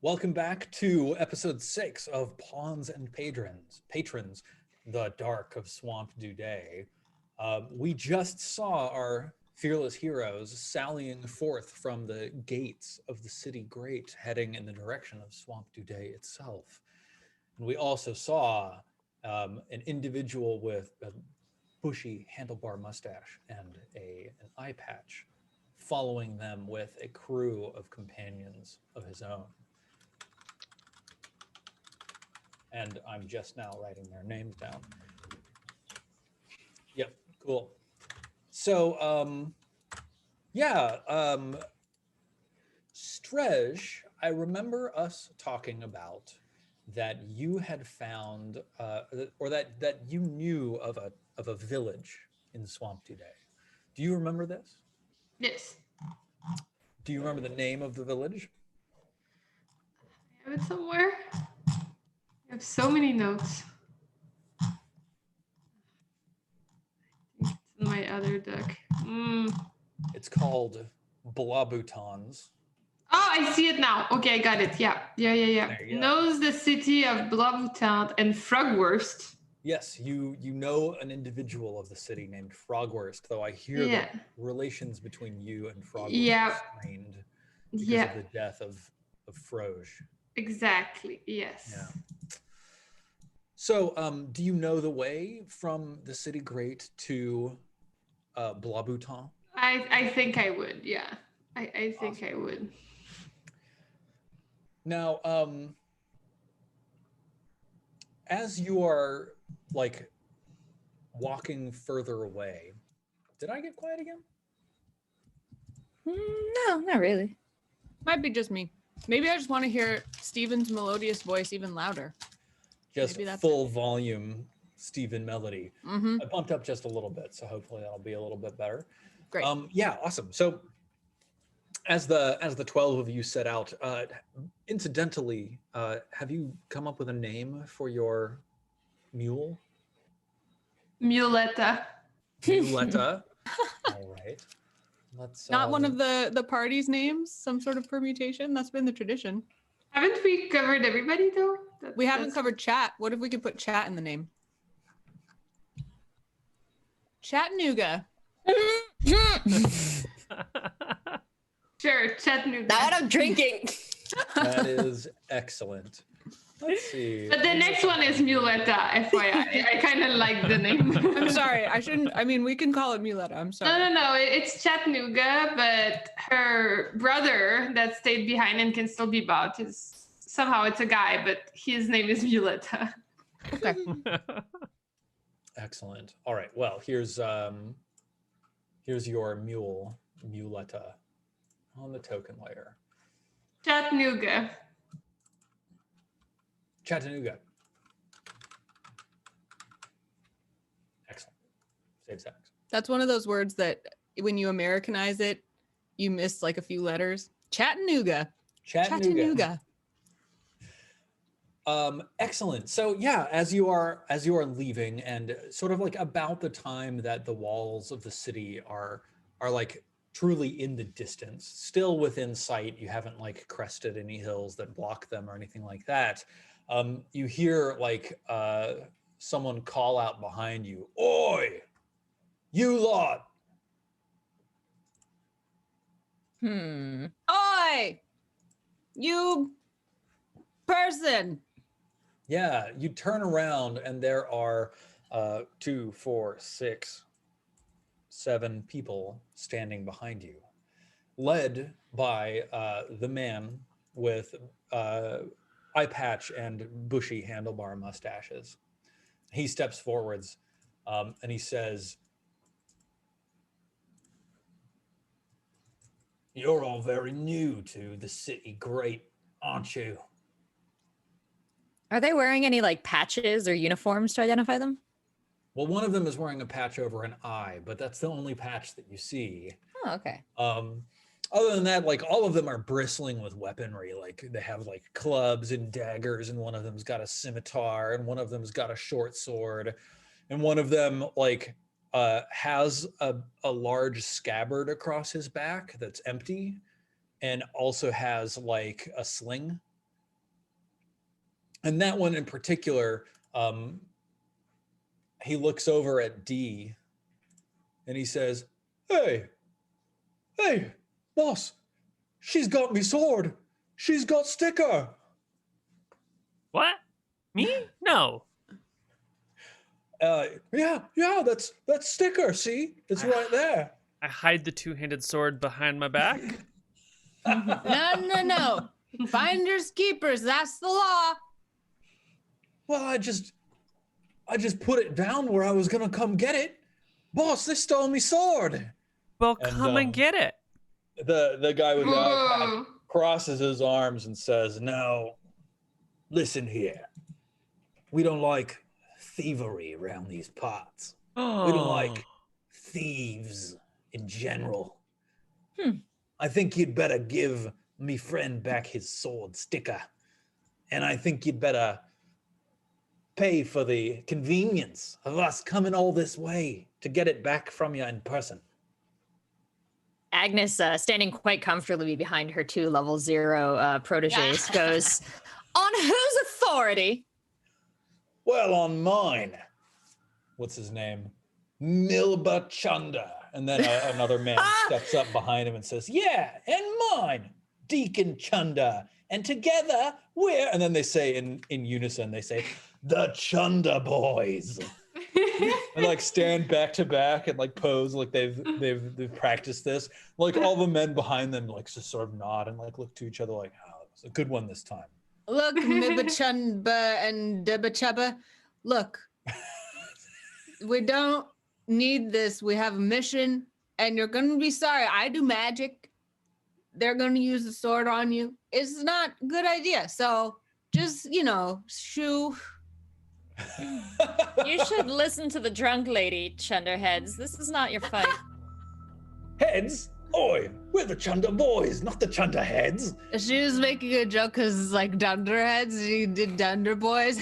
Welcome back to episode 6 of Pawns and Patrons, the Dark of Swamp Dudet. We just saw our fearless heroes sallying forth from the gates of the city great, heading in the direction of Swamp Dudet itself. And we also saw an individual with a bushy handlebar mustache and an eye patch following them with a crew of companions of his own. And I'm just now writing their names down. Yep, cool. So, Strej, I remember us talking about that you had found, or that you knew of a village in Swamp Dudet. Do you remember this? Yes. Do you remember the name of the village? I have it somewhere. I have so many notes. It's in my other deck. It's called Blabutons. Oh, I see it now. Okay, I got it. Yeah. There you go. Knows the city of Blavutant and Frogwurst. Yes, you know an individual of the city named Frogwurst, though I hear that relations between you and Frogwurst are strained because of the death of Froge. Exactly, yes. Yeah. So, do you know the way from the city great to Blabutan? I think I would, yeah. I think I would. Now, as you are like walking further away, did I get quiet again? No, not really. Might be just me. Maybe I just want to hear Steven's melodious voice even louder. Just full volume Steven melody. Mm-hmm. I bumped up just a little bit, so hopefully that'll be a little bit better. Great. Yeah, awesome. So as the 12 of you set out, incidentally, have you come up with a name for your mule? Muletta. Muletta. All right. Let's not one of the party's names, some sort of permutation. That's been the tradition. Haven't we covered everybody though? We haven't covered chat. What if we could put chat in the name? Chattanooga. Sure, Chattanooga. Now I'm drinking. That is excellent. Let's see. But the next one is Muletta, FYI. I kind of like the name. I'm sorry. I shouldn't. I mean, we can call it Muletta. I'm sorry. No. It's Chattanooga, but her brother that stayed behind and can still be bought is somehow it's a guy, but his name is Muletta. Okay. Excellent. All right. Well, here's your Muletta on the token layer. Chattanooga. Chattanooga. Excellent. Save sex. That's one of those words that when you Americanize it, you miss like a few letters. Chattanooga. Excellent. So yeah, as you are leaving, and sort of like about the time that the walls of the city are like truly in the distance, still within sight, you haven't like crested any hills that block them or anything like that. You hear like someone call out behind you, "Oi, you lot!" Oi, you person. Yeah, you turn around and there are 2, 4, 6, 7 people standing behind you, led by the man with eye patch and bushy handlebar mustaches. He steps forwards and he says, "You're all very new to the city great, aren't you?" Are they wearing any like patches or uniforms to identify them? Well, one of them is wearing a patch over an eye, but that's the only patch that you see. Oh, okay. Other than that, like all of them are bristling with weaponry. Like they have like clubs and daggers, and one of them's got a scimitar, and one of them's got a short sword, and one of them like has a large scabbard across his back that's empty, and also has like a sling And that one in particular, he looks over at D and he says, hey, boss, she's got me sword. She's got sticker. What? Me? No. Yeah, that's sticker, see? It's right there. I hide the two-handed sword behind my back. No. Finders keepers, that's the law. Well, I just put it down where I was gonna come get it. Boss, they stole me sword. Well, come and get it. The guy with the eye patch Whoa. crosses his arms and says, no, listen here. We don't like thievery around these parts. We don't like thieves in general. I think you'd better give me friend back his sword sticker. And I think you'd better pay for the convenience of us coming all this way to get it back from you in person. Agnes, standing quite comfortably behind her 2 level 0 proteges, goes, on whose authority? Well, on mine. What's his name? Milba Chunda. And then another man steps up behind him and says, yeah, and mine, Deacon Chunda. And together we're, and then they say in unison, they say, the Chunda boys. And like stand back to back and like pose like they've practiced this. Like all the men behind them like just sort of nod and like look to each other like, oh, it's a good one this time. Look, Mibachunba and Debachaba, look, we don't need this. We have a mission, and you're going to be sorry. I do magic. They're going to use the sword on you. It's not a good idea. So just, shoo. You should listen to the drunk lady, Chunderheads. This is not your fight. Heads? Oi, we're the Chunda boys, not the Chunda heads. She was making a joke because it's like Dunderheads. She did Dunder Boys.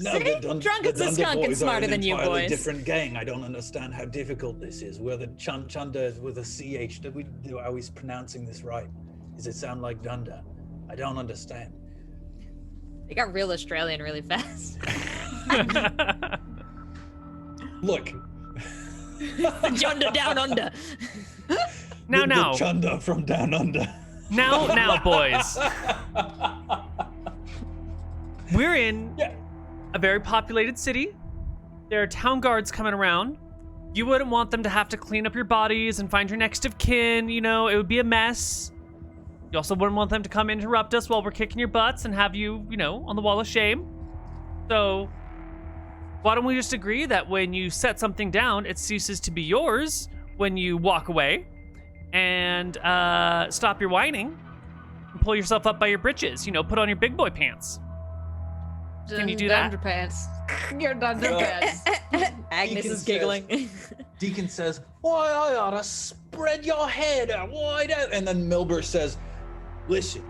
No, See? Drunk as a skunk and smarter than you boys. Different gang. I don't understand how difficult this is. We're the Chunda with a CH. Are we pronouncing this right? Does it sound like Dunder? I don't understand. They got real Australian really fast. Look. Chunda down under. Now. The Chunda from down under. Now, boys. We're in a very populated city. There are town guards coming around. You wouldn't want them to have to clean up your bodies and find your next of kin. It would be a mess. You also wouldn't want them to come interrupt us while we're kicking your butts and have you, on the wall of shame. So why don't we just agree that when you set something down, it ceases to be yours when you walk away, and stop your whining and pull yourself up by your britches. Put on your big boy pants. Can you do that? Dunderpants. Your Dunderpants. Agnes is giggling. Deacon says, why, I ought to spread your head wide out. And then Milber says, listen,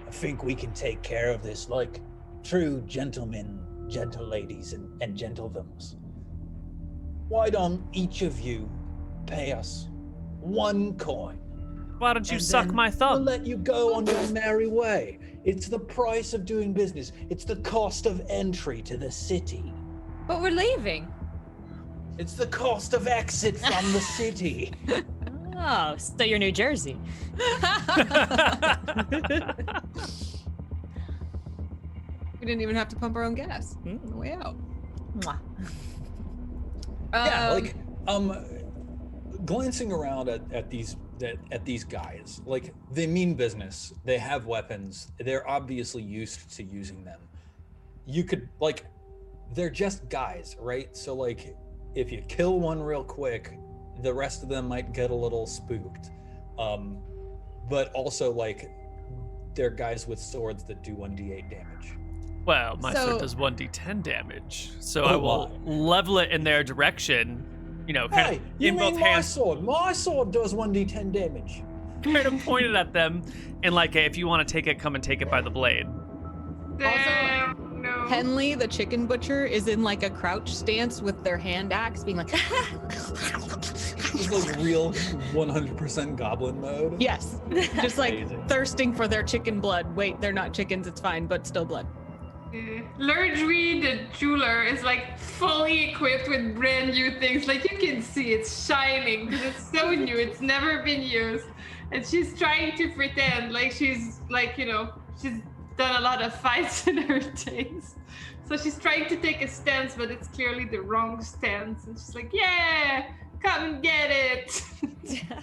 I think we can take care of this like true gentlemen, gentle ladies, and gentlethems. Why don't each of you pay us 1 coin? Why don't you and suck then my thumb? We'll let you go on your merry way. It's the price of doing business. It's the cost of entry to the city. But we're leaving. It's the cost of exit from the city. Oh, so you're New Jersey. We didn't even have to pump our own gas on the way out. Mwah. Glancing around at these guys, like they mean business. They have weapons. They're obviously used to using them. You could they're just guys, right? So if you kill one real quick, the rest of them might get a little spooked. But also they're guys with swords that do 1d8 damage. Well, my sword does 1d10 damage, so I will level it in their direction. Hey, you in mean both my hands. sword? My sword does 1d10 damage. Kind of pointed at them, and if you want to take it, come and take it by the blade. Damn, no. Henley, the chicken butcher, is in a crouch stance with their hand axe, being like, It's real 100% goblin mode. yes, just Amazing. thirsting for their chicken blood. Wait, they're not chickens, it's fine, but still blood. Lurdry, the jeweler, is like fully equipped with brand new things. Like you can see it's shining because it's so new. It's never been used. And she's trying to pretend like she's like, she's done a lot of fights in her days. So she's trying to take a stance, but it's clearly the wrong stance. And she's like, yeah, come and get it.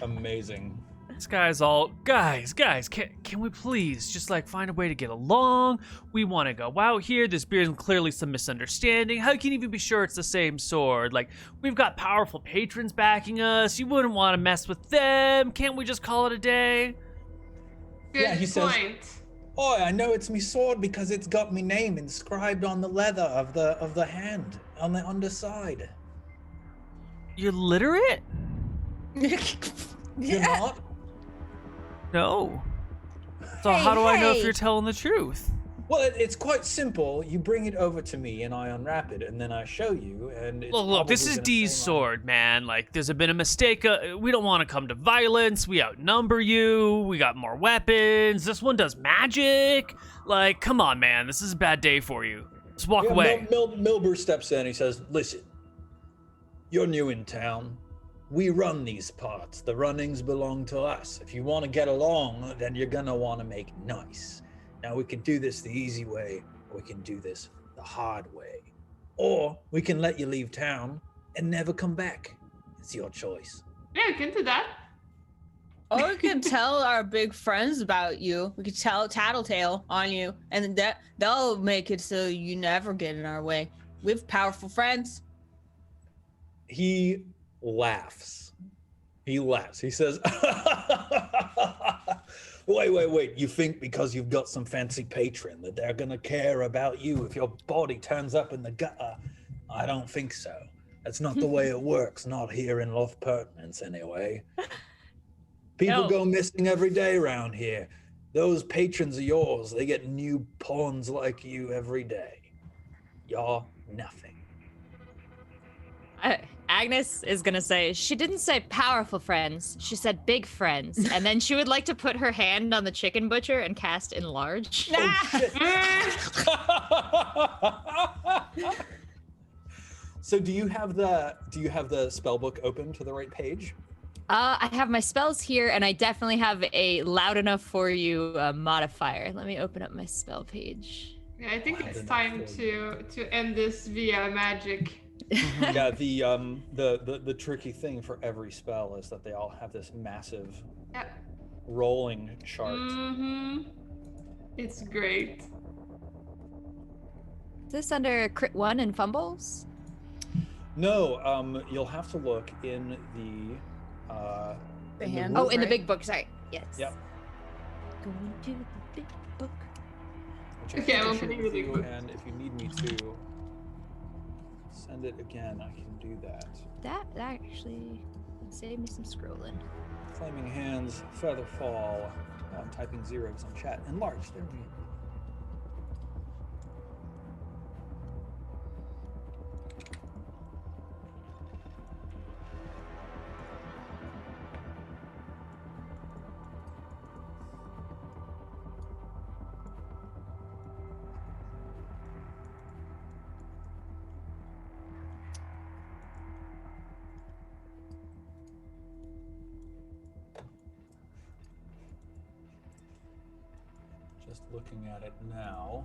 Amazing. This guy's all, guys, can we please just like find a way to get along? We want to go out here. This beer's clearly some misunderstanding. How can you even be sure it's the same sword? Like, we've got powerful patrons backing us. You wouldn't want to mess with them. Can't we just call it a day? Good he point. says, "Oh, I know it's me sword because it's got me name inscribed on the leather of the hand on the underside." You're literate? You're not? No. So how do I know if you're telling the truth? Well, it's quite simple. You bring it over to me, and I unwrap it, and then I show you. And it's Look, this is probably gonna Dee's say sword, man. Like, there's been a mistake. We don't want to come to violence. We outnumber you. We got more weapons. This one does magic. Like, come on, man. This is a bad day for you. Just walk away. Milbur steps in. He says, "Listen, you're new in town. We run these parts. The runnings belong to us. If you want to get along, then you're gonna want to make nice. Now we can do this the easy way, or we can do this the hard way. Or we can let you leave town and never come back. It's your choice." Yeah, we can do that. Or we could tell our big friends about you. We could tell Tattletale on you, and then they'll make it so you never get in our way. We have powerful friends. He laughs. He says, wait. You think because you've got some fancy patron that they're gonna care about you if your body turns up in the gutter? I don't think so. That's not the way it works. Not here in Loth Pertinence, anyway. People go missing every day around here. Those patrons of yours, they get new pawns like you every day. You're nothing. Agnes is gonna say, she didn't say powerful friends, she said big friends. And then she would like to put her hand on the chicken butcher and cast enlarge. So do you have the spell book open to the right page? I have my spells here, and I definitely have a loud enough for you modifier. Let me open up my spell page. Yeah, I think it's time to end this via magic. Yeah, the tricky thing for every spell is that they all have this massive rolling chart. Mm-hmm. It's great. Is this under crit 1 and fumbles? No, you'll have to look in the hand. Oh, in the right? big book, sorry. Yes. Yep. Going to the big book. Which I Okay, think I I'm should opening the big do, book. and if you need me to send it again, I can do that. That actually would save me some scrolling. Flaming hands, feather fall. I'm typing zeros on chat. Enlarge. There we go. Just looking at it now,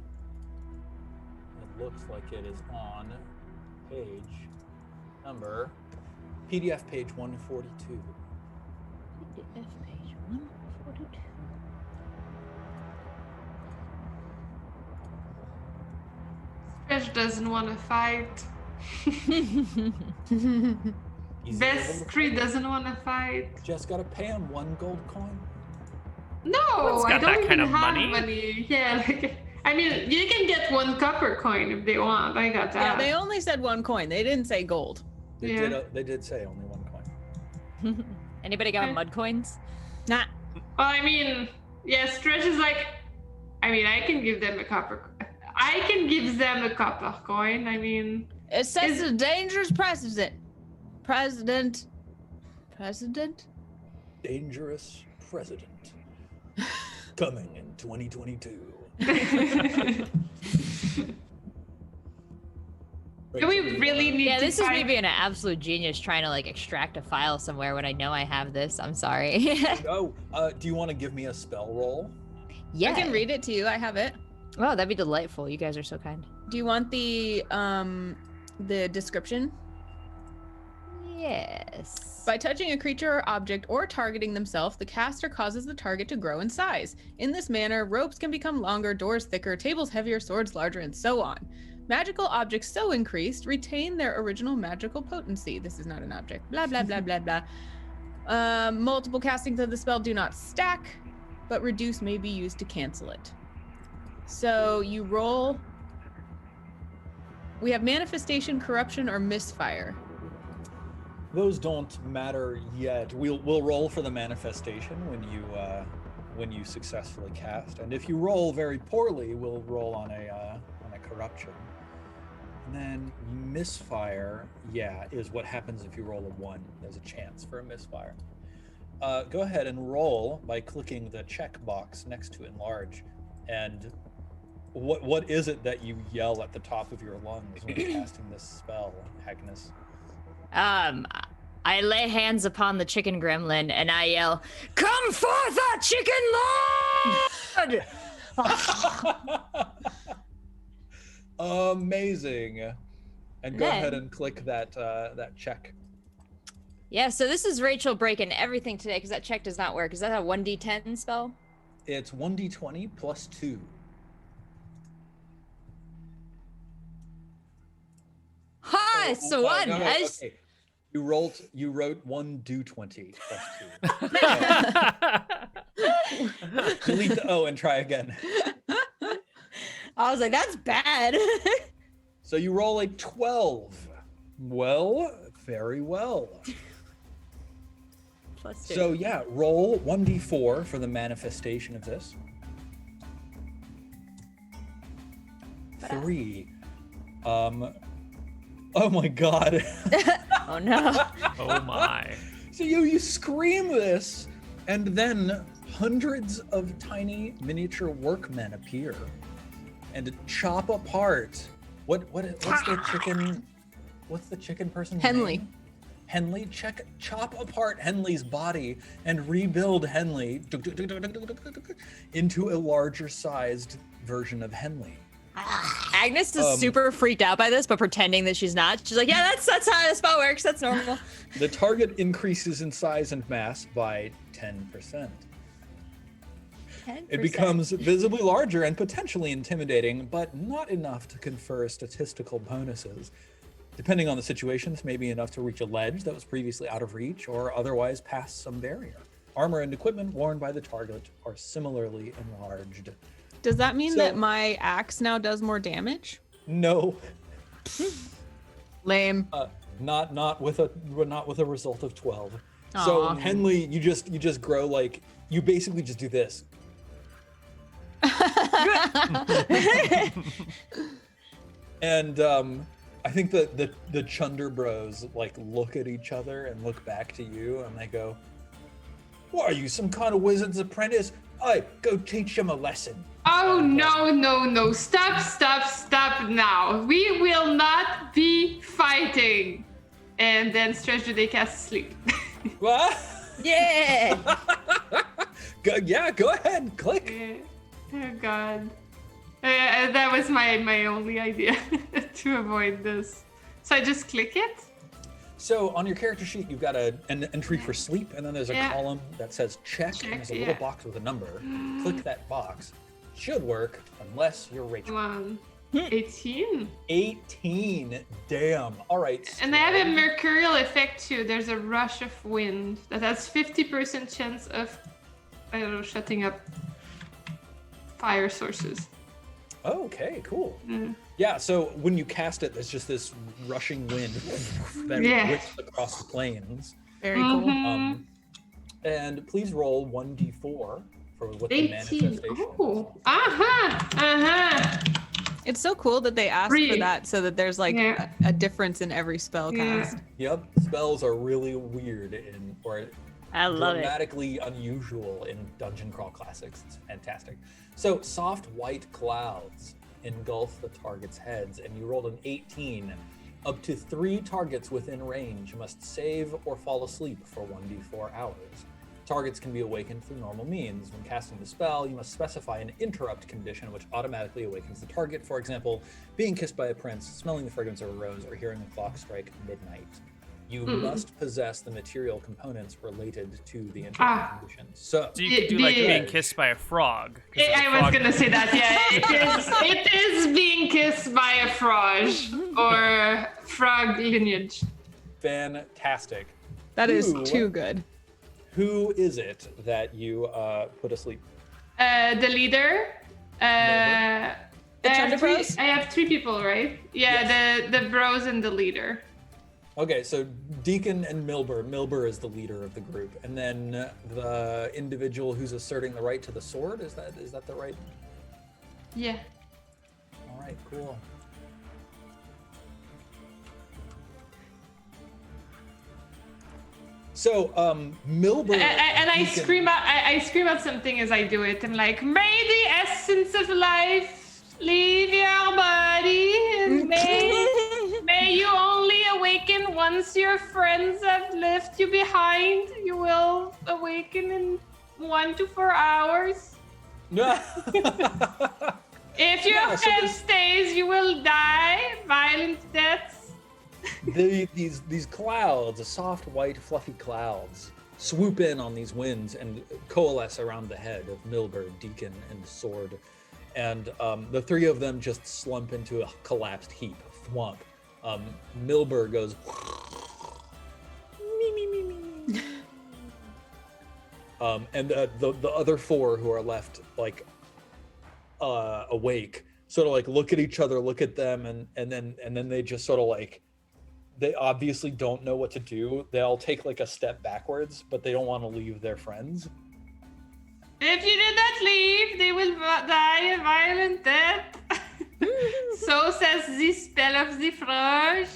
it looks like it is on page number, PDF page 142. PDF page 142. Stretch doesn't want to fight. Easy Vestry doesn't want to fight. Just gotta pay him 1 gold coin. No, One's I got don't that even kind of have money. money. Yeah, I mean, you can get 1 copper coin if they want. I got Yeah, that. they only said 1 coin. They didn't say gold. They did say only 1 coin. Anybody got Okay. mud coins? Nah. Well, I mean, yeah, Stretch is like, I mean, I can give them a copper. I can give them a copper coin. I mean, It says Is- a dangerous precedent. President. Dangerous president. Coming in 2022. Do we really need Yeah, to this is me find- being an absolute genius trying to like extract a file somewhere when I know I have this. I'm sorry. Oh, do you want to give me a spell roll? Yeah. I can read it to you. I have it. Oh, that'd be delightful. You guys are so kind. Do you want the description? Yes. By touching a creature or object or targeting themselves, the caster causes the target to grow in size. In this manner, ropes can become longer, doors thicker, tables heavier, swords larger, and so on. Magical objects so increased retain their original magical potency. This is not an object. Blah, blah, blah, blah, blah. Multiple castings of the spell do not stack, but reduce may be used to cancel it. So you roll. We have manifestation, corruption, or misfire. Those don't matter yet. We'll roll for the manifestation when you successfully cast, and if you roll very poorly, we'll roll on a corruption. And then misfire, is what happens if you roll a 1. There's a chance for a misfire. Go ahead and roll by clicking the check box next to enlarge. And what is it that you yell at the top of your lungs when casting this spell, Agnes? I lay hands upon the chicken gremlin and I yell, "Come forth, our chicken lord!" Amazing. And go Then- ahead and click that check. Yeah, so this is Rachel breaking everything today because that check does not work. Is that a 1d10 spell? It's 1d20 plus 2. Ha! It's a 1. No, I just- okay. You wrote 1 do 20 plus 2. Delete the O and try again. I was like, that's bad. So you roll a 12. Well, very well. Plus 2. So yeah, roll 1d4 for the manifestation of this. 3. Oh my god. Oh no. Oh my. So you scream this, and then hundreds of tiny miniature workmen appear and chop apart. What's the chicken person's Henley. name? Henley, chop apart Henley's body and rebuild Henley into a larger sized version of Henley. Agnes is super freaked out by this, but pretending that she's not. She's like, yeah, that's how the spell works. That's normal. The target increases in size and mass by 10%. 10%. It becomes visibly larger and potentially intimidating, but not enough to confer statistical bonuses. Depending on the situation, this may be enough to reach a ledge that was previously out of reach or otherwise pass some barrier. Armor and equipment worn by the target are similarly enlarged. Does that mean So- that my axe now does more damage? No, Lame. not with a result of 12. So Aw. Henley, you just grow like you basically just do this. And I think that the Chunder Bros like look at each other and look back to you and they go, "What are you, some kind of wizard's apprentice? Hey, go teach him a lesson." Oh, no. Stop now. We will not be fighting. And then Stretch the Day casts sleep. What? Yeah. Go ahead, click. Oh, God. That was my only idea to avoid this. So I just click it? So on your character sheet, you've got an entry for sleep, and then there's a Yeah. column that says check, and there's a little yeah. box with a number. Click that box. Should work, unless you're Rachel. 18. 18. Damn. All right. And I have a mercurial effect too. There's a rush of wind that has 50% chance of, I don't know, shutting up fire sources. Okay, cool. Mm. Yeah, so when you cast it, there's just this rushing wind that Yeah. whips across the plains. Very cool. Mhm. And please roll 1d4 for what the 18. manifestation is. Oh, uh-huh. It's so cool that they asked for Three. that so that there's like Yeah. a difference in every spell Yeah. cast. Yep, spells are really weird or I love it. dramatically unusual in Dungeon Crawl Classics. It's fantastic. So, soft white clouds engulf the target's heads, and you rolled an 18. Up to 3 targets within range must save or fall asleep for 1d4 hours. Targets can be awakened through normal means. When casting the spell, you must specify an interrupt condition which automatically awakens the target. For example, being kissed by a prince, smelling the fragrance of a rose, or hearing a clock strike midnight. You must possess the material components related to the interrupt conditions. So you could do like being kissed by a frog. I was gonna say that, yeah. It is being kissed by a frog or frog lineage. Fantastic. That is too good. Who is it that you put asleep? The leader. I have 3 people, right? Yeah, yes. The bros and the leader. Okay, so Deacon and Milber. Milber is the leader of the group, and then the individual who's asserting the right to the sword. Is that the right? Yeah. All right, cool. So, Milber and I scream out something as I do it. I'm like, may the essence of life leave your body, and may you only awaken once your friends have left you behind. You will awaken in 1 to 4 hours. If your friend stays, you will die violent deaths. These clouds, soft white fluffy clouds, swoop in on these winds and coalesce around the head of Milber, Deacon, and Sword. And the 3 of them just slump into a collapsed heap, thwomp. Milber goes, me. And the other 4 who are left, like, awake, sort of like look at each other, look at them, and then they just sort of like, they obviously don't know what to do. They all take like a step backwards, but they don't want to leave their friends. If you did not leave, they will die a violent death. So says the spell of the frog.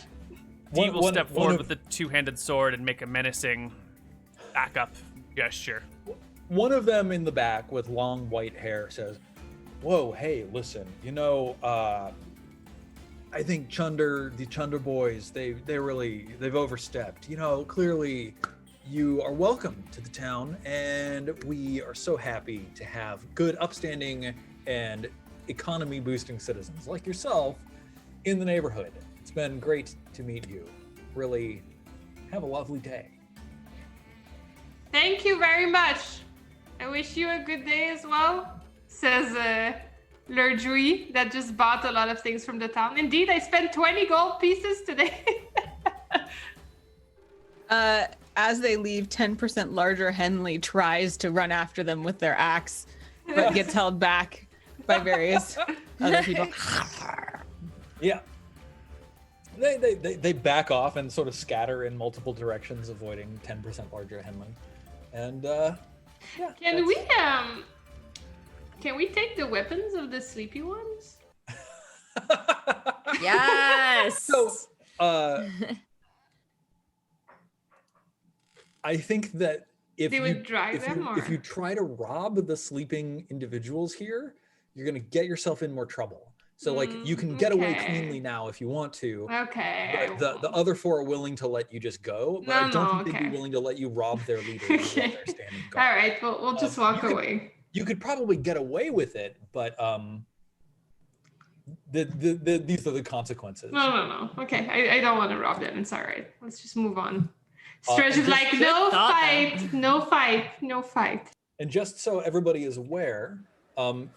Dee will step forward with the 2-handed sword and make a menacing backup gesture. One of them in the back with long white hair says, "Whoa, hey, listen, I think the Chunder boys, they've overstepped. Clearly you are welcome to the town, and we are so happy to have good, upstanding, and economy-boosting citizens like yourself in the neighborhood. It's been great to meet you. Really, have a lovely day." Thank you very much. I wish you a good day as well, says Lerdrui, that just bought a lot of things from the town. Indeed, I spent 20 gold pieces today. As they leave, 10% larger Henley tries to run after them with their axe, but gets held back by various other people. Yeah. They back off and sort of scatter in multiple directions, avoiding 10% larger Henley. And Can we take the weapons of the sleepy ones? Yes. So, I think that if you try to rob the sleeping individuals here, you're gonna get yourself in more trouble. So like you can get away cleanly now if you want to. Okay. The other 4 are willing to let you just go, but I don't think they'd be willing to let you rob their leader while they're standing guard. All right, we'll just walk away. You could probably get away with it, but these are the consequences. No. Okay, I don't want to rob them. It's all right. Let's just move on. Stretch is like, no fight. And just so everybody is aware,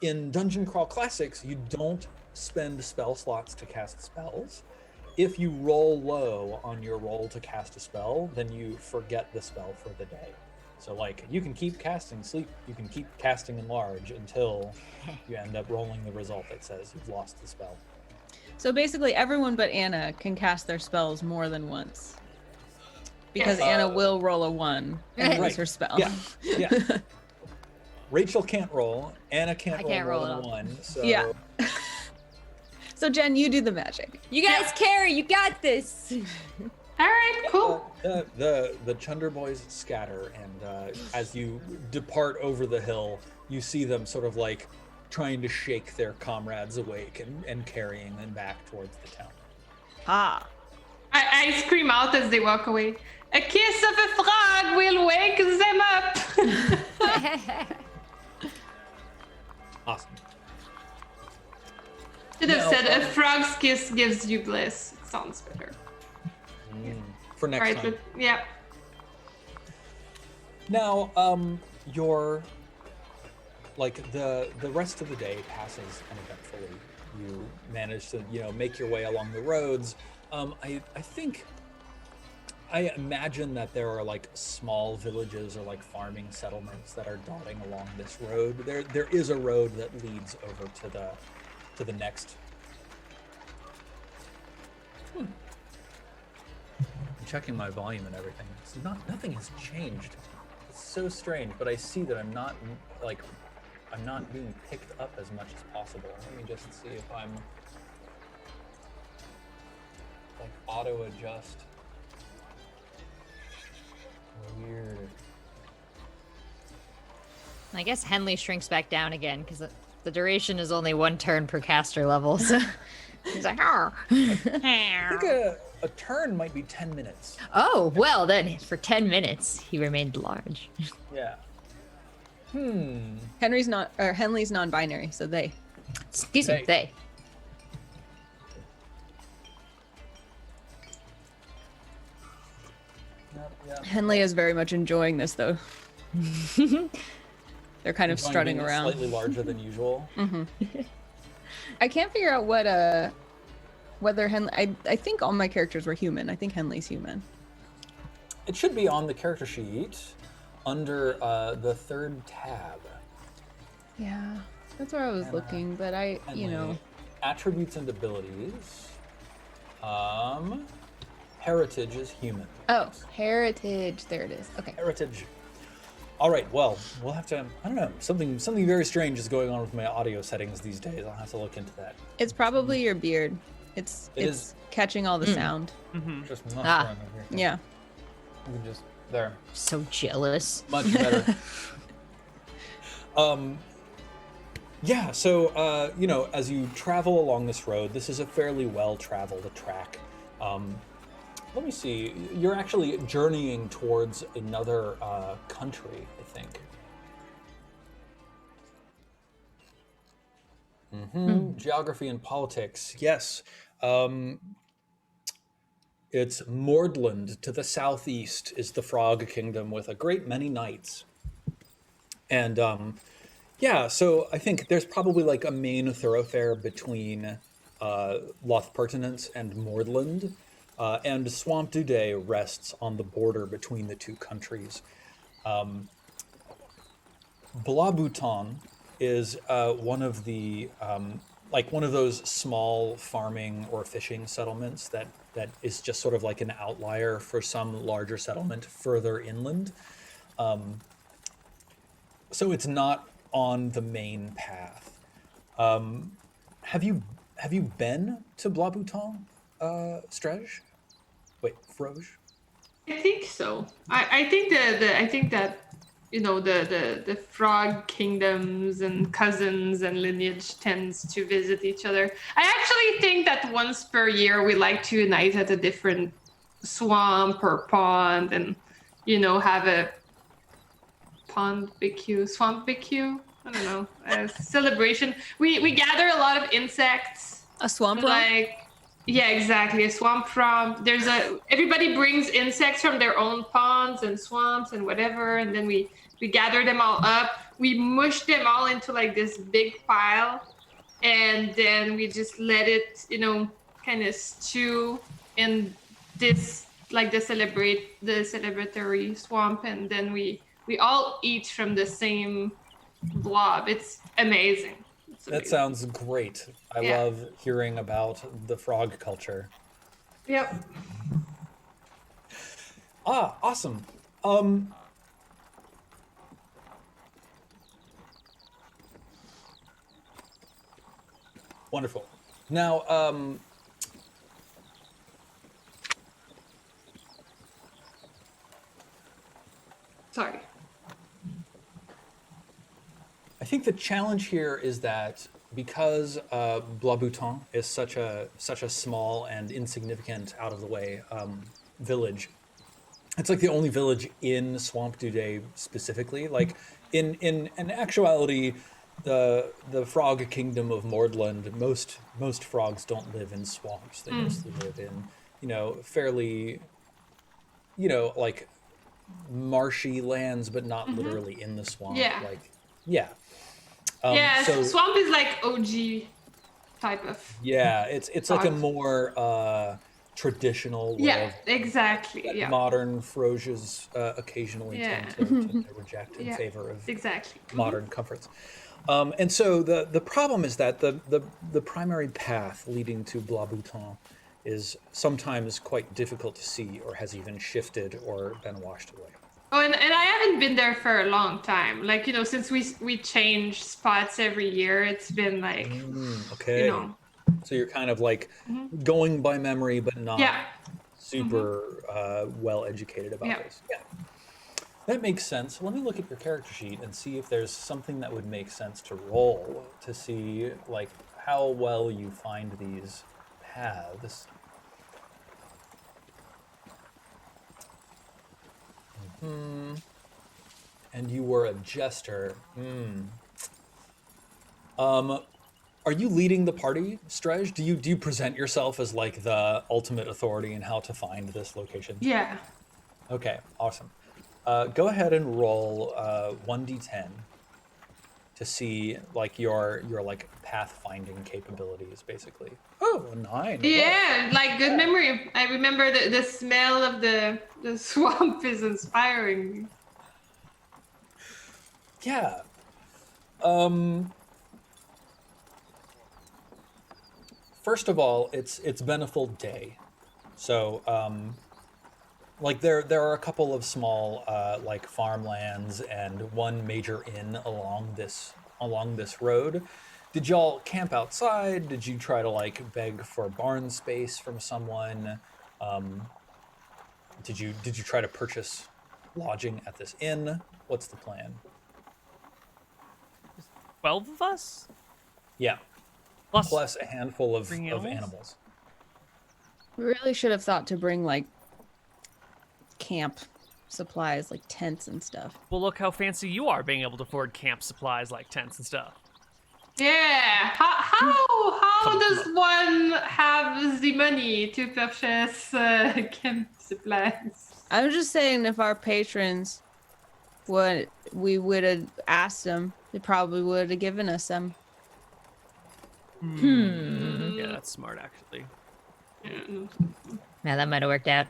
in Dungeon Crawl Classics, you don't spend spell slots to cast spells. If you roll low on your roll to cast a spell, then you forget the spell for the day. So like you can keep casting sleep, you can keep casting enlarge until you end up rolling the result that says you've lost the spell. So basically everyone but Anna can cast their spells more than once. Because Anna will roll a 1 and lose her spell. Yeah. Rachel can't roll. Anna can't roll a 1. So yeah. So Jen, you do the magic. You guys carry. You got this. All right, cool. The Chunder boys scatter, and as you depart over the hill, you see them sort of like trying to shake their comrades awake and carrying them back towards the town. Ah. I scream out as they walk away. A kiss of a frog will wake them up. Awesome. Should have Now, said a frog's kiss gives you bliss. It sounds better. For next Right, time. but yeah. Now, your the rest of the day passes uneventfully. You manage to make your way along the roads. I imagine that there are like small villages or like farming settlements that are dotting along this road. There is a road that leads over to the next. I'm checking my volume and everything. Nothing has changed. It's so strange, but I see that I'm not being picked up as much as possible. Let me just see if I'm like auto adjust. Weird. I guess Henley shrinks back down again because the duration is only 1 turn per caster level. So he's like, "Arr." I think a turn might be 10 minutes. Oh, well then, for 10 minutes, he remained large. Yeah. Henry's Henley's non-binary, so they. Excuse me, they. Yep. Henley is very much enjoying this, though. They're kind of Enjoying strutting being around. Slightly larger than usual. I can't figure out whether Henley. I think all my characters were human. I think Henley's human. It should be on the character sheet under the 3rd tab. Yeah, that's where I was looking, but Henley. Attributes and abilities. Heritage is human. Oh, heritage. There it is. Okay. Heritage. All right. Well, we'll have to. I don't know. Something very strange is going on with my audio settings these days. I'll have to look into that. It's probably your beard. It's is. catching all the sound. Just Ah. over here. Yeah. You can just there. So jealous. Much better. Yeah. So as you travel along this road, this is a fairly well-traveled track. Let me see. You're actually journeying towards another country, I think. Geography and politics. Yes. It's Mordland. To the southeast is the Frog Kingdom with a great many knights. And so I think there's probably like a main thoroughfare between Lothpertinence and Mordland. And Swamp Dudet rests on the border between the two countries. Blabuton is one of the one of those small farming or fishing settlements that is just sort of like an outlier for some larger settlement further inland. So it's not on the main path. Have you been to Blabuton? Strej? Wait, Froge? I think so. I think that the frog kingdoms and cousins and lineage tends to visit each other. I actually think that once per year we like to unite at a different swamp or pond and have a swamp barbecue. I don't know, a celebration. We gather a lot of insects. A swamp romp? Yeah, exactly. A swamp romp. Everybody brings insects from their own ponds and swamps and whatever, and then we gather them all up. We mush them all into like this big pile, and then we just let it, kind of stew in this like the celebratory swamp, and then we all eat from the same blob. It's amazing. That sounds great. I love hearing about the frog culture. Yep. Awesome. Wonderful. Now, Sorry. I think the challenge here is that because Blabuton is such a small and insignificant, out of the way village, it's like the only village in Swamp Dudet specifically. Like in actuality, the frog kingdom of Mordland, most frogs don't live in swamps. They mostly live in fairly like marshy lands, but not literally in the swamp. Yeah. Like yeah. So swamp is like OG type of. Yeah, it's like a more traditional way of exactly. that Yeah. modern Frosias occasionally tend to reject in favor of modern comforts. And so the problem is that the primary path leading to Blabuton is sometimes quite difficult to see, or has even shifted or been washed away. Oh, and I haven't been there for a long time. Like, since we change spots every year, it's been like, okay. So you're kind of like going by memory, but not super well educated about this. Yeah. That makes sense. Let me look at your character sheet and see if there's something that would make sense to roll to see like how well you find these paths. And you were a jester. Are you leading the party, Strej? Do you present yourself as like the ultimate authority in how to find this location? Yeah. Okay, awesome. Go ahead and roll 1d10 to see like your like pathfinding capabilities, basically. Oh, a 9. Yeah, like good memory. I remember the smell of the swamp is inspiring. Yeah. First of all, it's been a full day, so like there are a couple of small like farmlands and one major inn along this road. Did y'all camp outside? Did you try to like beg for barn space from someone? Did you try to purchase lodging at this inn? What's the plan? 12 of us? Yeah. Plus a handful of animals? animals. We really should have thought to bring like camp supplies, like tents and stuff. Well, look how fancy you are being able to afford camp supplies like tents and stuff. Yeah. How does one have the money to purchase camp supplies? I'm just saying, if our patrons we would have asked them, they probably would have given us some. Yeah, that's smart, actually. Yeah, that might have worked out.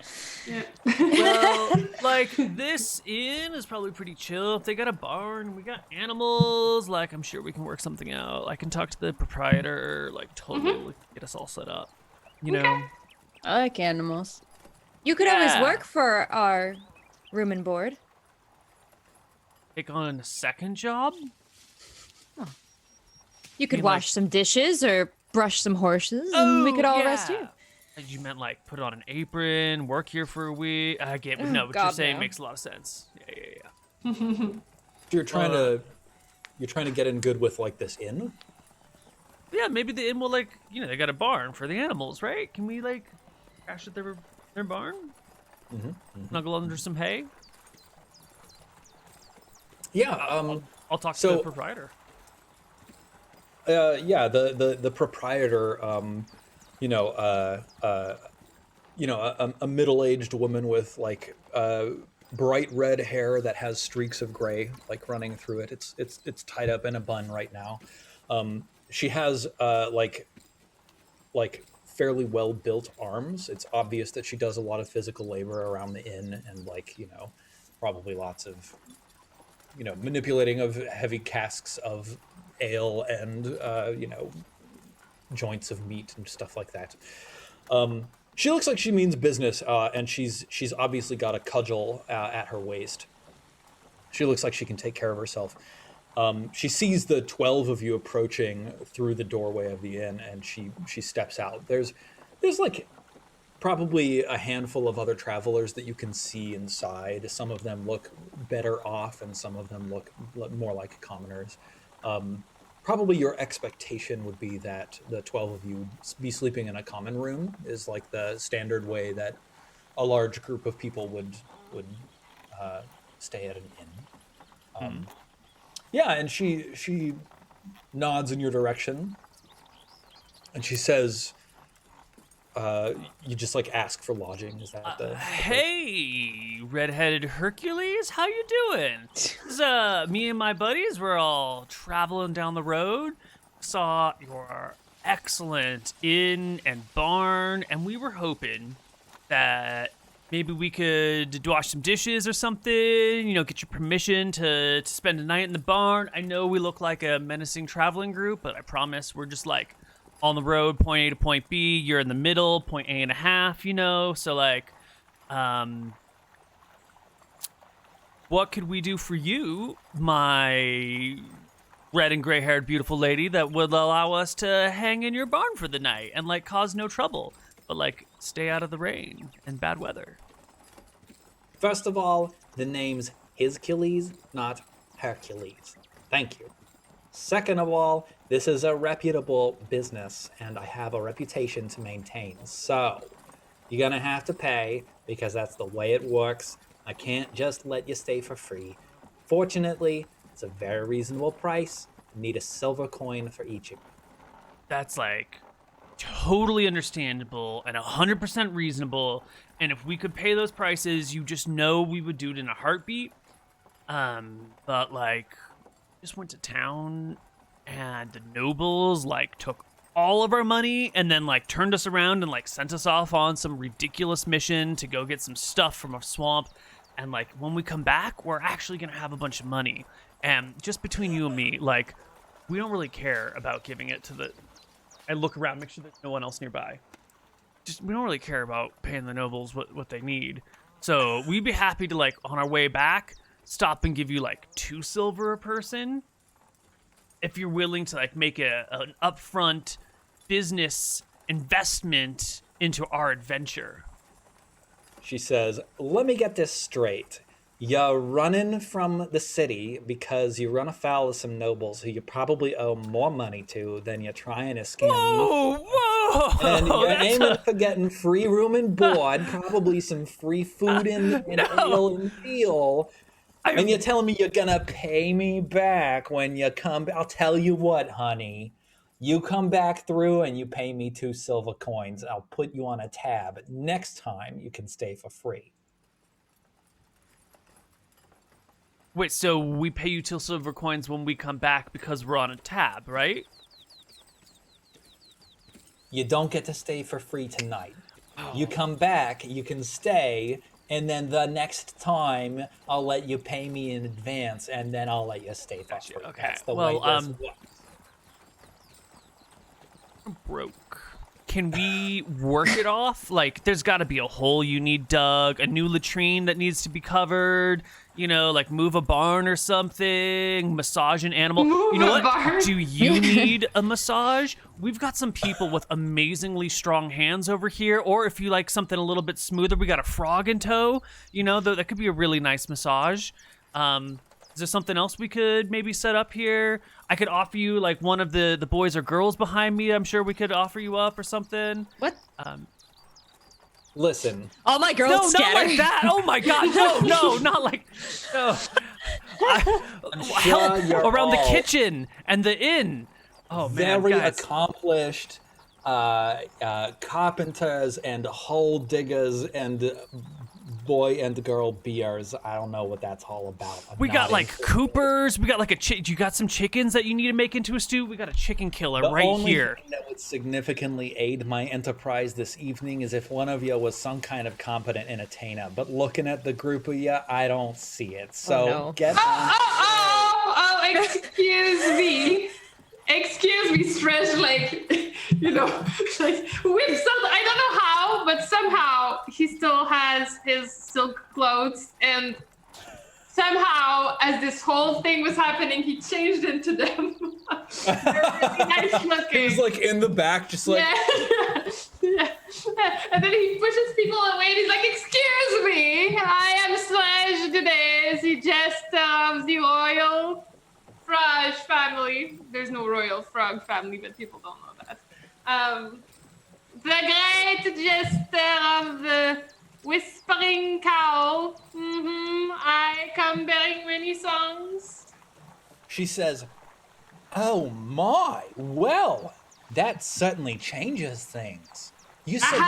Yeah. Well, like, this inn is probably pretty chill. If they got a barn, we got animals, like, I'm sure we can work something out. I can talk to the proprietor, like, totally get us all set up. You know? I like animals. You could always work for our room and board. Take on a second job? You could wash some dishes or brush some horses, and we could all rest here. You meant like put on an apron, work here for a week. I get, but no, what you're saying makes a lot of sense. Yeah. You're trying to get in good with like this inn? Yeah, maybe the inn will like, they got a barn for the animals, right? Can we like crash at their barn? Snuggle under some hay? Yeah, I'll talk to the proprietor. Yeah, the proprietor, a middle-aged woman with like bright red hair that has streaks of gray like running through it. It's tied up in a bun right now. She has like fairly well-built arms. It's obvious that she does a lot of physical labor around the inn and like, probably lots of manipulating of heavy casks of ale and joints of meat and stuff like that. She looks like she means business, and she's obviously got a cudgel at her waist. She looks like she can take care of herself. She sees the 12 of you approaching through the doorway of the inn, and she steps out. There's like probably a handful of other travelers that you can see inside. Some of them look better off, and some of them look more like commoners. Probably your expectation would be that the 12 of you would be sleeping in a common room is like the standard way that a large group of people would stay at an inn. Yeah, and she nods in your direction, and she says, "You just like ask for lodging." Is that the hey, redheaded Hercules, how you doing? Me and my buddies were all traveling down the road, saw your excellent inn and barn, and we were hoping that maybe we could wash some dishes or something, get your permission to spend a night in the barn. I know we look like a menacing traveling group, but I promise we're just like on the road, point A to point B. You're in the middle, point A and a half, so like, what could we do for you, my red and gray-haired beautiful lady, that would allow us to hang in your barn for the night and like cause no trouble, but like stay out of the rain and bad weather? First of all, the name's Hiscules, not Hercules. Thank you. Second of all, this is a reputable business, and I have a reputation to maintain. So, you're gonna have to pay, because that's the way it works. I can't just let you stay for free. Fortunately, it's a very reasonable price. I need a silver coin for each of you. That's like totally understandable and 100% reasonable. And if we could pay those prices, you just know we would do it in a heartbeat. But like, just went to town and the nobles like took all of our money and then like turned us around and like sent us off on some ridiculous mission to go get some stuff from a swamp. And like, when we come back, we're actually gonna have a bunch of money. And just between you and me, like, we don't really care about giving it to the... I look around, make sure there's no one else nearby. We don't really care about paying the nobles what they need. So we'd be happy to, like, on our way back, stop and give you, like, 2 silver a person. If you're willing to, like, make an upfront business investment into our adventure. She says, let me get this straight. You're running from the city because you run afoul of some nobles who you probably owe more money to than you're trying to scam. Whoa! And you're aiming for getting free room and board, probably some free food and ale and meal. And you're telling me you're gonna pay me back when you come. I'll tell you what, honey. You come back through and you pay me 2 silver coins. I'll put you on a tab. Next time you can stay for free. Wait, so we pay you 2 silver coins when we come back because we're on a tab, right? You don't get to stay for free tonight. Oh. You come back, you can stay, and then the next time I'll let you pay me in advance, and then I'll let you stay for free. Okay. That's the way this works. I'm broke. Can we work it off? Like, there's got to be a hole you need dug, a new latrine that needs to be covered, like move a barn or something, massage an animal. You know what? Barn? Do you need a massage? We've got some people with amazingly strong hands over here, or if you like something a little bit smoother, we got a frog in tow. That could be a really nice massage. Is there something else we could maybe set up here? I could offer you like one of the boys or girls behind me. I'm sure we could offer you up or something. What? Listen. All my girls No, scatter. not like that. Oh my God, no, not like. No. Help around the kitchen and the inn. Oh man, very guys. accomplished carpenters and hole diggers and boy and girl beers. I don't know what that's all about. We got like Coopers. We got like you got some chickens that you need to make into a stew. We got a chicken killer right here. The only thing that would significantly aid my enterprise this evening is if one of you was some kind of competent entertainer. But looking at the group of you, I don't see it. So get on. Oh, excuse me. Excuse me, Stretch, like with some, I don't know how, but somehow he still has his silk clothes, and somehow, as this whole thing was happening, he changed into them. They're really nice looking. He's like in the back, just like... Yeah. And then he pushes people away, and he's like, excuse me, I am Slash today. Suggest the oil. Frog family. There's no royal frog family, but people don't know that. The great jester of the whispering cow. I come bearing many songs. She says, "Oh my, well, that certainly changes things. You said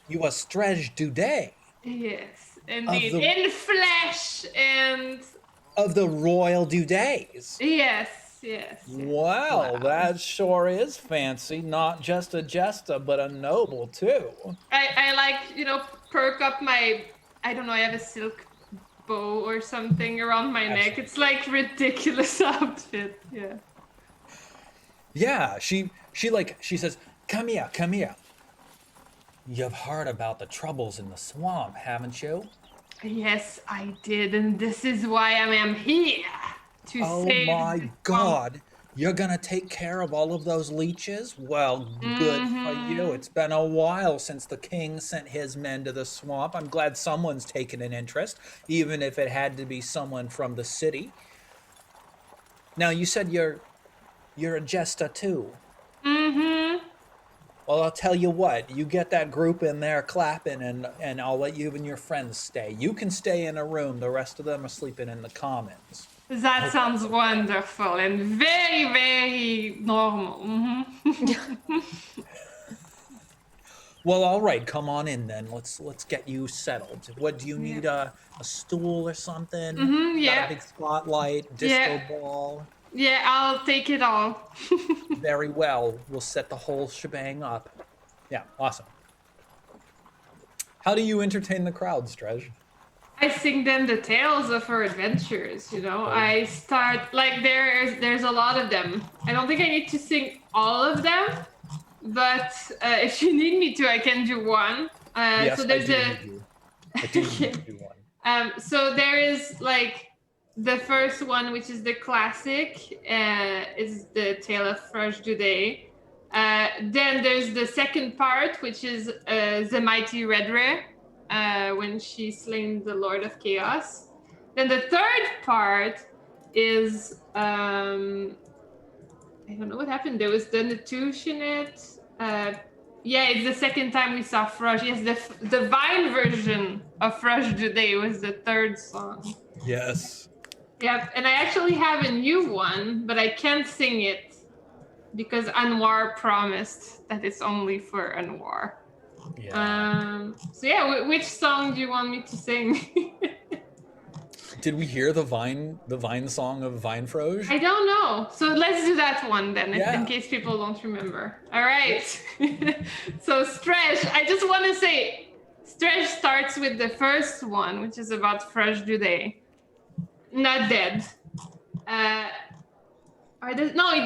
you are Strej Dudet. Yes, indeed. In flesh and... Of the royal Dudets. Yes. Wow, that sure is fancy. Not just a jester, but a noble too. I like, perk up my... I don't know, I have a silk bow or something around my neck. It's like ridiculous outfit. Yeah. Yeah, she says, come here. You've heard about the troubles in the swamp, haven't you? Yes, I did, and this is why I am here. Oh my God, you're gonna take care of all of those leeches? Well, good for you. It's been a while since the king sent his men to the swamp. I'm glad someone's taken an interest, even if it had to be someone from the city. Now, you said you're a jester too. Well, I'll tell you what, you get that group in there clapping and I'll let you and your friends stay. You can stay in a room. The rest of them are sleeping in the commons. That sounds wonderful and very, very normal. Well, all right, come on in then. Let's get you settled. What do you need? A stool or something? Yeah. Got a big spotlight, disco ball. Yeah, I'll take it all. Very well. We'll set the whole shebang up. Yeah, awesome. How do you entertain the crowd, Strej? I sing them the tales of her adventures, I start, like, there's a lot of them. I don't think I need to sing all of them, but if you need me to, I can do one. Yes, so there's I do need to do one. So there is, like, the first one, which is the classic, is the Tale of Fresh Dudet. Then there's the second part, which is the mighty Redre, when she slain the Lord of Chaos. Then the third part is I don't know what happened. There was the Natouche in it. It's the second time we saw Fresh. Yes, the Vine version of Fresh Dudet was the third song. Yes. Yep, and I actually have a new one, but I can't sing it because Anwar promised that it's only for Anwar. Yeah. Which song do you want me to sing? Did we hear the Vine song of Vine Froge? I don't know. So let's do that one then, in case people don't remember. All right. So Strej, I just want to say, Strej starts with the first one, which is about Fresh Dudet. Not dead.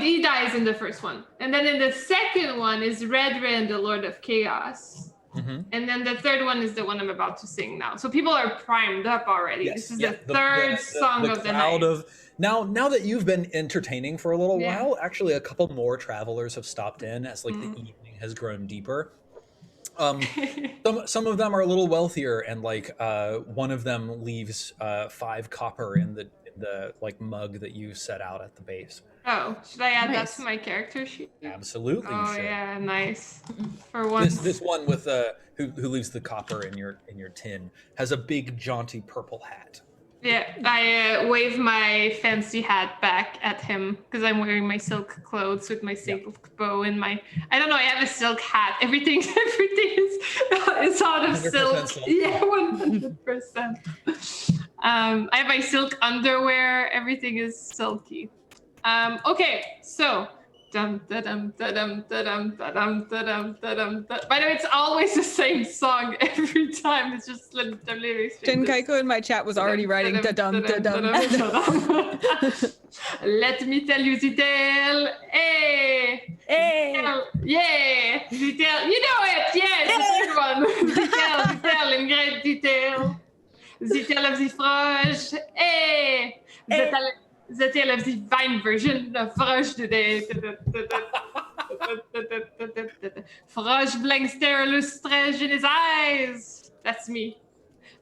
He dies in the first one. And then in the second one is Redre and the Lord of Chaos. And then the third one is the one I'm about to sing now. So people are primed up already. Yes, this is the third song of the night. Now that you've been entertaining for a little while, actually a couple more travelers have stopped in as the evening has grown deeper. Some of them are a little wealthier, and one of them leaves 5 copper in the mug that you set out at the base. Oh, should I add that to my character sheet? Absolutely. Oh yeah, nice. For once. This one with who leaves the copper in your tin has a big jaunty purple hat. Yeah, I wave my fancy hat back at him because I'm wearing my silk clothes with my silk bow and I have a silk hat. Everything is out of silk. Yeah, 100%. I have my silk underwear. Everything is silky. Okay, so dum da-dum da-dum da-dum da-dum da-dum da-dum. By the way, it's always the same song every time. It's just the lyrics. Jen Kaiko in my chat was already writing da-dum da-dum. Let me tell you the tale. Hey! Yeah! The tale. You know it! Yeah, it's the third one. The tale in great detail. The tale of the frosh. Hey! The tale of the Vine version of Frosh Dudet. Frosh blinks terrorless Strej in his eyes. That's me.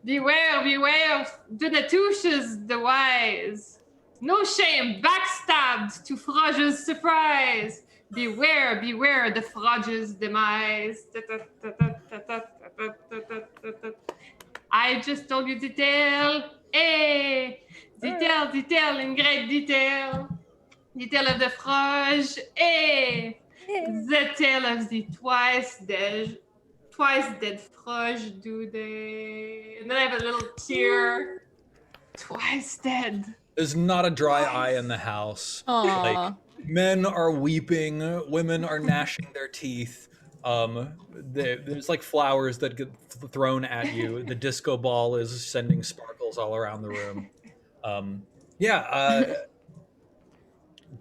Beware, the Natouches, the wise. No shame, backstabbed to Froge's surprise. Beware, beware the Froge's demise. I just told you detail. Detail in great detail. Detail of the Froge. The tale of the twice dead Froge Dudet. And then I have a little tear. Twice dead. There's not a dry eye in the house. Aw. Like, men are weeping, women are gnashing their teeth. There's like flowers that get thrown at you. The disco ball is sending sparkles all around the room.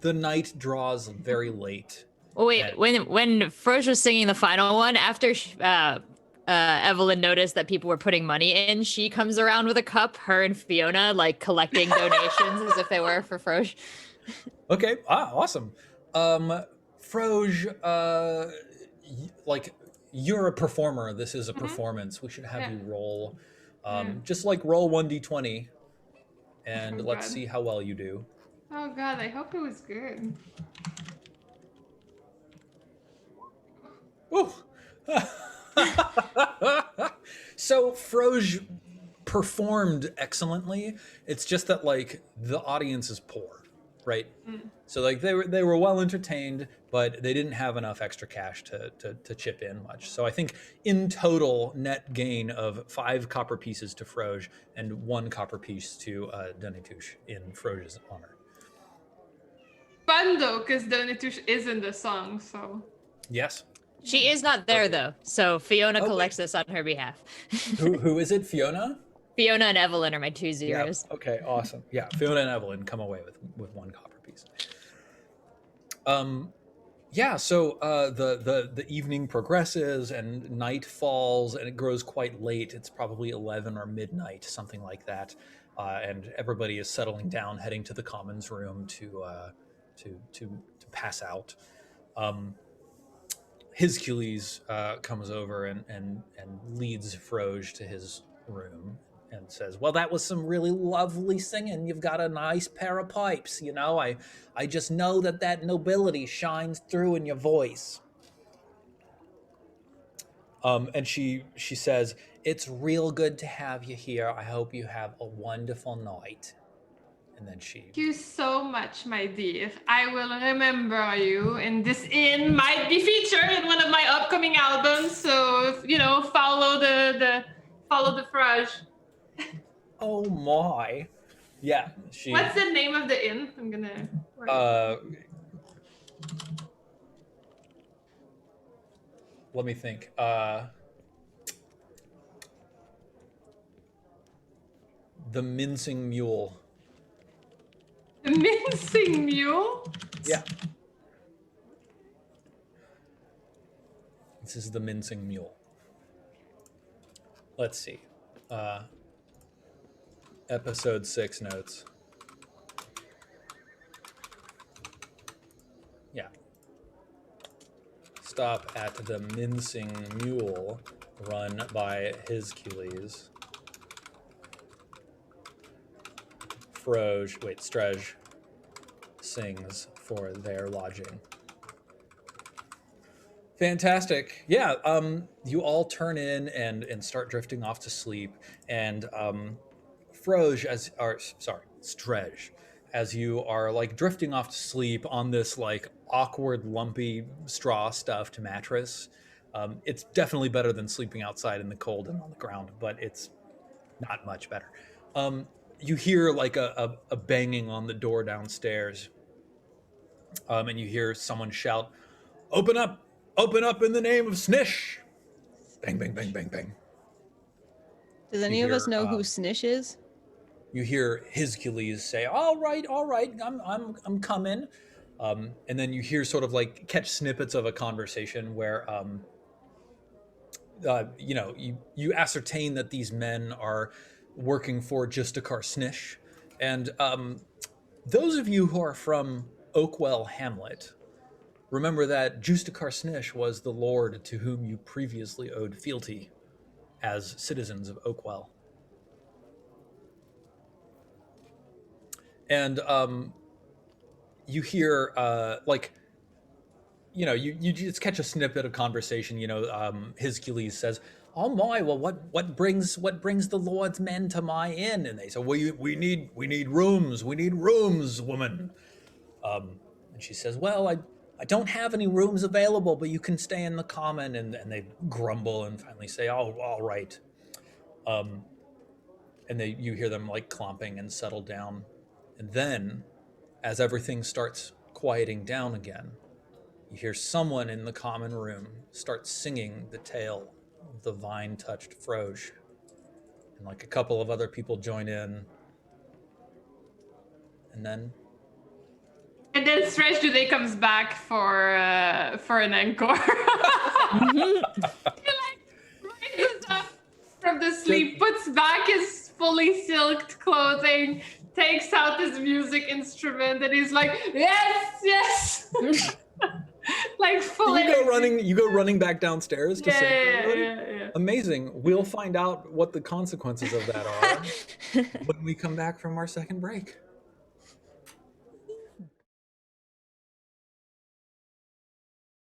The night draws very late. Oh, wait, when Froge was singing the final one, after Evelyn noticed that people were putting money in, she comes around with a cup, her and Fiona, like collecting donations as if they were for Froge. Okay, awesome. Froge, like, you're a performer. This is a performance. We should have you roll, just like roll 1d20, and let's see how well you do. Oh God, I hope it was good. Ooh. So Froge performed excellently. It's just that like the audience is poor, right? So like they were well entertained, but they didn't have enough extra cash to chip in much. So I think in total net gain of 5 copper pieces to Froge and 1 copper piece to Donatouche in Froge's honor. Fun though, because Donatouche is in the song, so. Yes. She is not there though, so Fiona collects this on her behalf. Who is it? Fiona? Fiona and Evelyn are my 2 zeros. Yeah. Okay, awesome. Yeah, Fiona and Evelyn come away with 1 copper piece. So the evening progresses and night falls and it grows quite late. It's probably 11 or midnight, something like that. And everybody is settling down, heading to the commons room to pass out. Hiscules comes over and leads Froge to his room and says, well, that was some really lovely singing. You've got a nice pair of pipes, you know. I just know that nobility shines through in your voice. And she says, it's real good to have you here. I hope you have a wonderful night. And then she... Thank you so much, my dear. I will remember you, and this inn might be featured in one of my upcoming albums. So, you know, follow the Froge. Oh my! Yeah, she. What's the name of the inn? I'm gonna. Let me think. The Mincing Mule. The Mincing Mule? Yeah. This is the Mincing Mule. Let's see. Episode 6 notes. Yeah. Stop at the Mincing Mule, run by Hiscules. Strej sings for their lodging. Fantastic. Yeah, you all turn in and start drifting off to sleep. And Strej, as you are like drifting off to sleep on this like awkward, lumpy, straw-stuffed mattress, it's definitely better than sleeping outside in the cold and on the ground, but it's not much better. You hear like a banging on the door downstairs, and you hear someone shout, "Open up! Open up in the name of Snish!" Bang, bang, bang, bang, bang. Does any of us know who Snish is? You hear Hiscules say, "All right, I'm coming," and then you hear sort of like catch snippets of a conversation where, you ascertain that these men are working for Justikar Snish, and those of you who are from Oakwell Hamlet, remember that Justikar Snish was the lord to whom you previously owed fealty as citizens of Oakwell. And you hear like, you know, you just catch a snippet of conversation. You know, his Gillies says, "Oh my, well, what brings the Lord's men to my inn?" And they say, "We need rooms. We need rooms, woman." And she says, "Well, I don't have any rooms available, but you can stay in the common." And they grumble and finally say, "Oh, all right." And you hear them like clomping and settle down. And then, as everything starts quieting down again, you hear someone in the common room start singing the tale of the vine-touched Froge. And like a couple of other people join in. And then Stretch Dudet comes back for an encore. He like rises up from the sleep, puts back his fully silked clothing, takes out his music instrument, and he's like, "Yes." Like full. You go running back downstairs to sing for everybody? Yeah. Amazing. We'll find out what the consequences of that are when we come back from our second break.